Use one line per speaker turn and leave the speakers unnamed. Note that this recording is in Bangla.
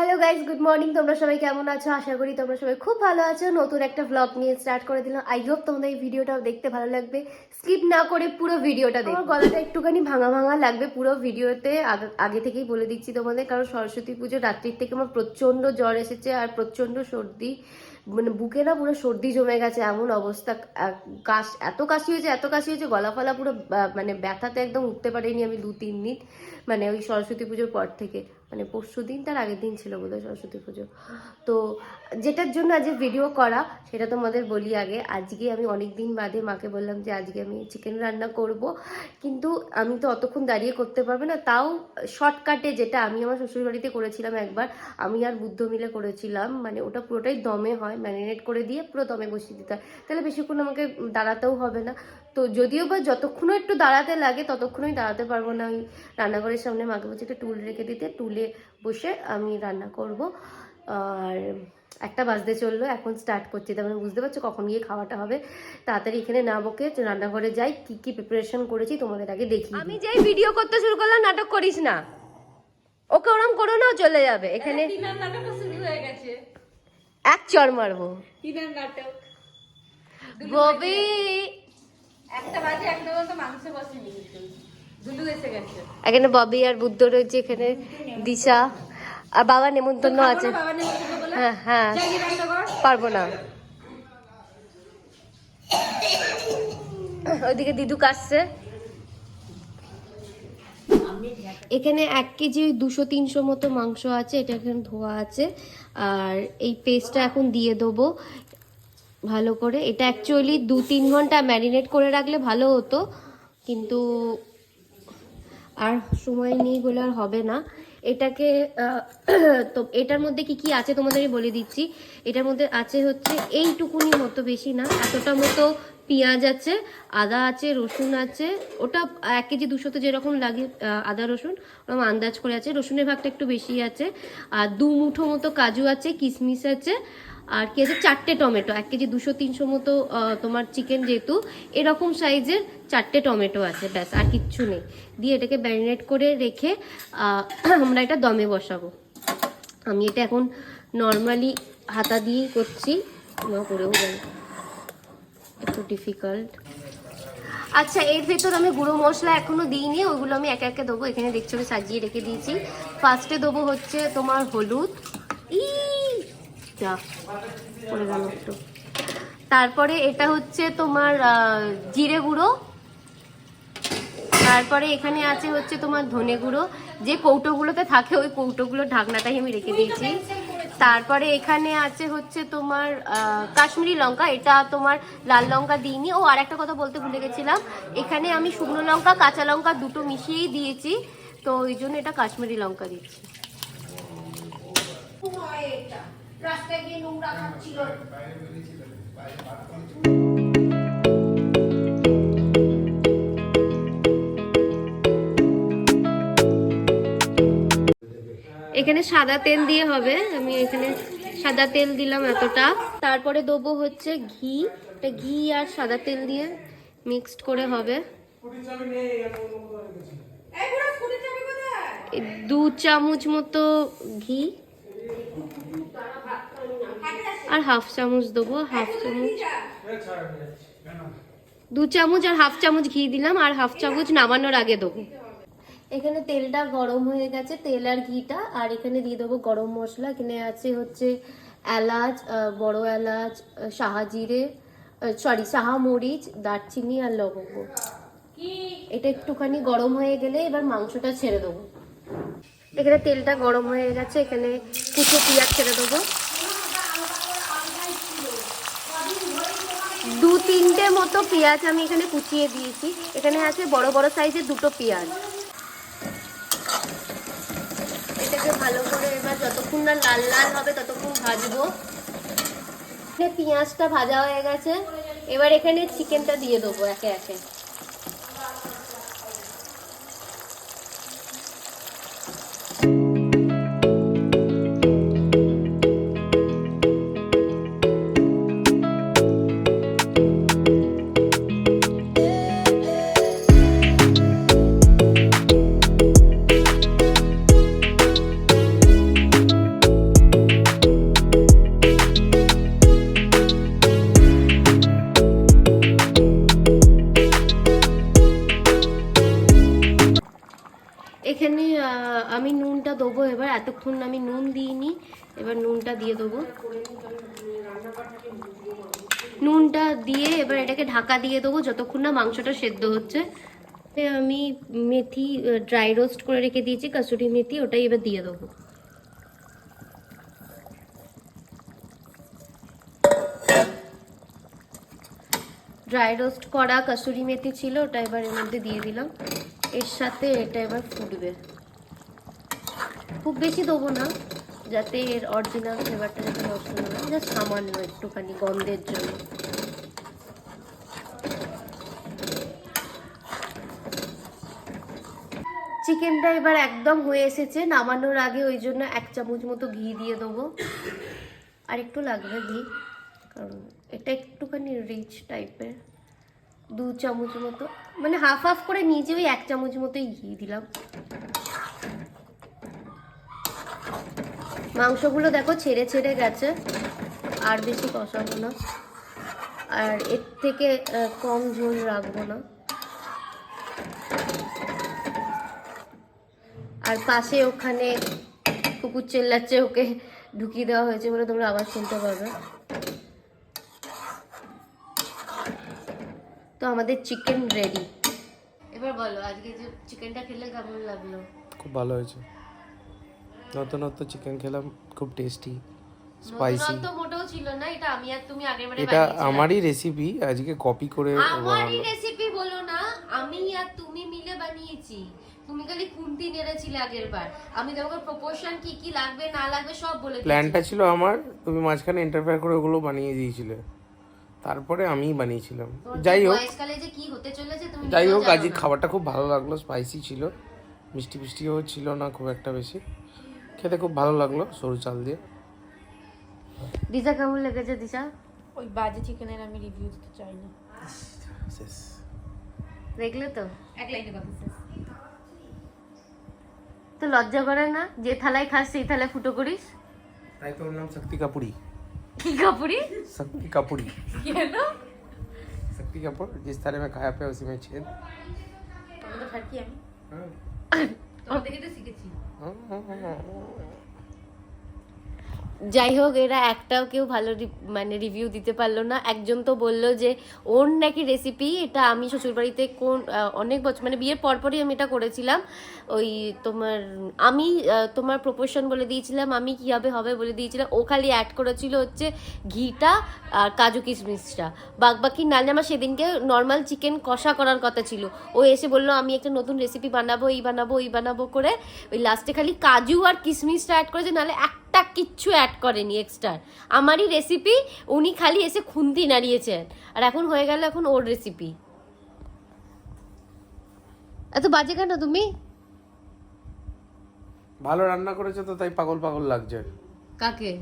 Hello guys, good morning. তোমরা সবাই কেমন আছো? আশা করি তোমরা সবাই খুব ভালো আছো। নতুন একটা ভ্লগ নিয়ে স্টার্ট করে দিলাম। আই হোপ তোমাদের এই ভিডিওটা দেখতে ভালো লাগবে। স্কিপ না করে পুরো ভিডিওটা দেখো। আমার গলাটা একটুখানি ভাঙা ভাঙা লাগবে পুরো ভিডিওতে, আগে থেকেই বলে দিচ্ছি তোমাদের, কারণ সরস্বতী পুজো রাত্রির থেকে আমার প্রচন্ড জ্বর এসেছে আর প্রচন্ড সর্দি, মানে বুকে না পুরো সর্দি জমে গেছে, এমন অবস্থা। এত কাশি হয়েছে, গলা ফলা পুরো মানে ব্যথাতে একদম উঠতে পারিনি আমি 2-3 দিন, মানে ওই সরস্বতী পুজোর পর থেকে। মানে পরশু দিন তার আগের দিন ছিল বোধহয় সরস্বতী পুজো। তো যেটার জন্য আজকে ভিডিও করা সেটা তোমাদের বলি আগে। আজকে আমি অনেক দিন বাদে মাকে বললাম যে আজকে আমি চিকেন রান্না করব, কিন্তু আমি তো অতক্ষণ দাঁড়িয়ে করতে পারবে না, তাও শর্টকাটে, যেটা আমি আমার শ্বশুরবাড়িতে করেছিলাম একবার, আমি আর বুদ্ধ মিলে করেছিলাম। মানে ওটা পুরোটাই দমে হয়, ম্যারিনেট করে দিয়ে পুরো দমে বসিয়ে দিতে হয়, তাহলে বেশিক্ষণ আমাকে দাঁড়াতেও হবে না। তো যদিও বা যতক্ষণও একটু দাঁড়াতে লাগে ততক্ষণই দাঁড়াতে পারবো না। আমি রান্নাঘরের সামনে মাকে বলছি একটা টুল রেখে দিতে, টুলে বসে আমি রান্না করব। আর 1টা বাজতে চললো, এখন স্টার্ট করছি। তার মানে বুঝতে পারছো কখন গিয়ে খাওয়াটা হবে। তাড়াতাড়ি এখানে না বকে রান্নাঘরে যাই, কি কি প্রিপারেশন করেছি তোমাদের আগে দেখি। আমি যেই ভিডিও করতে শুরু করলাম, নাটক করিস না, ওকে ওরম করো না, চলে যাবে। এখানে এক চড় মারবো। ববি
1টা বাজে, একদম তো মাংস বসেনি, দুলু এসে গেছে।
এখানে ববি আর বুদ্ধ রয়েছে, এখানে দিশা আর বাবা নেমন্তন্ন আছে। হ্যাঁ হ্যাঁ, পারবো না। ওইদিকে দিদু কাটছে। এখানে 1 কেজি 200-300 মতো মাংস আছে, এটা এখানে ধোয়া আছে। আর এই পেস্টটা এখন দিয়ে দেবো ভালো করে। এটা অ্যাকচুয়ালি 2-3 ঘন্টা ম্যারিনেট করে রাখলে ভালো হতো, কিন্তু আর সময় নেই বলে আর হবে না। এটাকে তো এটার মধ্যে কি কি আছে তোমাদের বলে দিচ্ছি। এটার মধ্যে আছে হচ্ছে এইটুকুনি মতো, বেশি না, এতটা মতো পেঁয়াজ আছে, আদা আছে, রসুন আছে। ওটা 1 কেজি 200 যেরকম লাগে আদা রসুন, ওরকম আন্দাজ করে আছে। রসুনের ভাগটা একটু বেশি আছে। আর 2 মুঠো মতো কাজু আছে, কিশমিশ আছে। আর কি আছে, 4টে টমেটো। 1 কেজি 200-300 মতো তোমার চিকেন যেহেতু, এরকম সাইজের 4টে টমেটো আছে, ব্যাস, আর কিচ্ছু নেই। দিয়ে এটাকে ম্যারিনেট করে রেখে আমরা এটা দমে বসাবো। আমি এটা এখন নর্মালি হাতা দিয়েই করছি, করেও গেল, একটু ডিফিকাল্ট। আচ্ছা, এর ভেতর আমি গুঁড়ো মশলা এখনো দিইনি, ওইগুলো আমি একে একে দেবো। এখানে দেখছো আমি সাজিয়ে রেখে দিয়েছি। ফার্স্টে দেবো হচ্ছে তোমার হলুদ, যা পড়ে গেল একটু। তারপরে এটা হচ্ছে তোমার জিরে গুঁড়ো। তারপরে এখানে আছে হচ্ছে তোমার ধনে গুঁড়ো, যে কৌটোগুলোতে থাকে ওই কৌটোগুলোর ঢাকনাটাই আমি রেখে দিয়েছি। তারপরে এখানে আছে হচ্ছে তোমার কাশ্মীরি লঙ্কা, এটা তোমার লাল লঙ্কা দিইনি। ও আর একটা কথা বলতে ভুলে গেছিলাম, এখানে আমি শুকনো লঙ্কা কাঁচা লঙ্কা দুটো মিশিয়েই দিয়েছি, তো ওই জন্য এটা কাশ্মীরি লঙ্কা দিচ্ছি। রাস্তায় গিয়ে নোংরা খাচ্ছিল। এখানে সাদা তেল দিয়ে হবে, আমি এখানে সাদা তেল দিলাম এতটা। তারপরে দেবো হচ্ছে ঘি, এটা ঘি আর সাদা তেল দিয়ে মিক্সড করে হবে। 2 চামচ মতো ঘি আর হাফ চামচ দেবো, হাফ চামচ, 2 চামচ আর হাফ চামচ ঘি দিলাম, আর হাফ চামচ নামানোর আগে দেবো। এখানে তেলটা গরম হয়ে গেছে, তেল আর ঘিটা। আর এখানে দিয়ে দেবো গরম মশলা। এখানে আছে হচ্ছে এলাচ, বড় এলাচ, সাহা মরিচ, দারচিনি আর লবঙ্গ। এটা একটুখানি গরম হয়ে গেলে এবার মাংসটা ছেড়ে দেবো। এখানে তেলটা গরম হয়ে গেছে, এখানে কুচো পেঁয়াজ ছেড়ে দেবো। 2-3টে মতো পেঁয়াজ আমি এখানে কুচিয়ে দিয়েছি। এখানে আছে বড় বড় সাইজের 2টো পেঁয়াজ। এটাকে ভালো করে এবার যতক্ষণ না লাল লাল হবে ততক্ষণ ভাজবো। পেঁয়াজটা ভাজা হয়ে গেছে, এবার এখানে চিকেনটা দিয়ে দেবো একে একে। আমি নুন দিইনি। এবার নুনটা দিয়ে দেবো, নুনটা দিয়ে এবার এটাকে ঢাকা দিয়ে দেবো যতক্ষণ না মাংসটা সেদ্ধ হচ্ছে। আমি মেথি ড্রাই রোস্ট করে রেখে দিয়েছি, কাসুরি মেথি, ওটাই এবার দিয়ে দেবো। ড্রাই রোস্ট করা কাসুরি মেথি ছিল, ওটা এবার এর মধ্যে দিয়ে দিলাম। এর সাথে এটা এবার ফুটবে, খুব বেশি দেবো না যাতে এর অরিজিনাল ফ্লেভারটা যাতে নষ্ট না হয়, জাস্ট সামান্য একটুখানি গন্ধের জন্য। চিকেনটা এবার একদম হয়ে এসেছে, নামানোর আগে ওই জন্য 1 চামচ মতো ঘি দিয়ে দেবো। আর একটু লাগবে ঘি, কারণ এটা একটুখানি রিচ টাইপের। 2 চামচ মতো, মানে হাফ হাফ করে নিয়েছি, ওই 1 চামচ মতোই ঘি দিলাম। মাংসগুলো দেখো ছেড়ে ছেড়ে গেছে, আর বেশি কষাবো না, আর এর থেকে কম ঝোল রাখবো না। আর পাশে ওখানে কুকুর চেল্লাচ্ছে, ওকে ঢুকিয়ে দেওয়া হয়েছে বলে তোমরা আবার শুনতে পাবে। তো আমাদের চিকেন রেডি। এবার বলো আজকে যে চিকেনটা খেলে কেমন লাগলো?
খুব ভালো হয়েছে, নতুন নতুন চিকেন খেলাম, খুব টেস্টি, স্পাইসি।
নতুন তো মোটেও ছিল না, এটা আমি আর তুমি আগের বারে
এটা
বানিয়েছিলাম।
আমারই রেসিপি, আজকে কপি করে
আমারই রেসিপি বলো না, আমি আর তুমি মিলে বানিয়েছি। তুমি খালি খুন্তি নেড়েছিলে আগের বার, আমি তোমাকে প্রপোর্শন কি কি লাগবে না লাগবে সব বলে দিয়েছি।
প্ল্যানটা ছিল আমার, তুমি মাঝখানে ইন্টারফেয়ার করে ওগুলো বানিয়ে দিয়েছিলে, তারপরে আমিই বানিয়েছিলাম। যাই হোক,
বয়সকালে যে কি হতে চলেছে তুমি
যাই
নিজেও
হোক,
জানো
আজকে
না।
খাবারটা খুব ভালো লাগলো, স্পাইসি ছিল, মিষ্টি মিষ্টিও ছিল না খুব একটা বেশি, খেতে খুব ভালো লাগলো সরু চাল দিয়ে।
দিশা কেমন লেগেছে দিশা?
ওই বাজে চিকেনের আমি রিভিউ দিতে চাই না।
শেষ।
দেখলে তো,
এক লাইনে কথা শেষ।
তো লজ্জা করে না যে থালায় খাস সেই থালায় ফুটো করিস?
তাই তোর নাম শক্তি কাপুরি।
কি কাপুরি?
शक्ति कपूरी।
কেন?
शक्ति कपूर जिस थाली में खाया पे उसी में छेद।
তবে তো ঠাকি আমি
हाँ।
তোমার দেখে তো শিখেছি।
যাই হোক, এরা একটাও কেউ ভালো মানে রিভিউ দিতে পারলো না। একজন তো বললো যে ওর নাকি রেসিপি, এটা আমি শ্বশুরবাড়িতে কোন অনেক বছর মানে বিয়ের পরপরই আমি এটা করেছিলাম। ওই তোমার আমি তোমার প্রপোর্শন বলে দিয়েছিলাম, আমি কীভাবে হবে বলে দিয়েছিলাম, ও খালি অ্যাড করেছিল হচ্ছে ঘিটা আর কাজু কিশমিশটা, বাকি নালে আমার সেদিনকে নর্মাল চিকেন কষা করার কথা ছিল। ও এসে বললো আমি একটা নতুন রেসিপি বানাবো, এই বানাবো ওই বানাবো করে, ওই লাস্টে খালি কাজু আর কিশমিশটা অ্যাড করেছে, নাহলে একটা কিচ্ছু অ্যাড করেনি এক্সট্রা। আমারই রেসিপি, উনি খালি এসে খুন্তি নাড়িয়েছেন, আর এখন হয়ে গেল এখন ওর রেসিপি। এত বাজে কেন তুমি?
ভালো রান্না করেছো তো তাই পাগল পাগল লাগছে।
কাকে?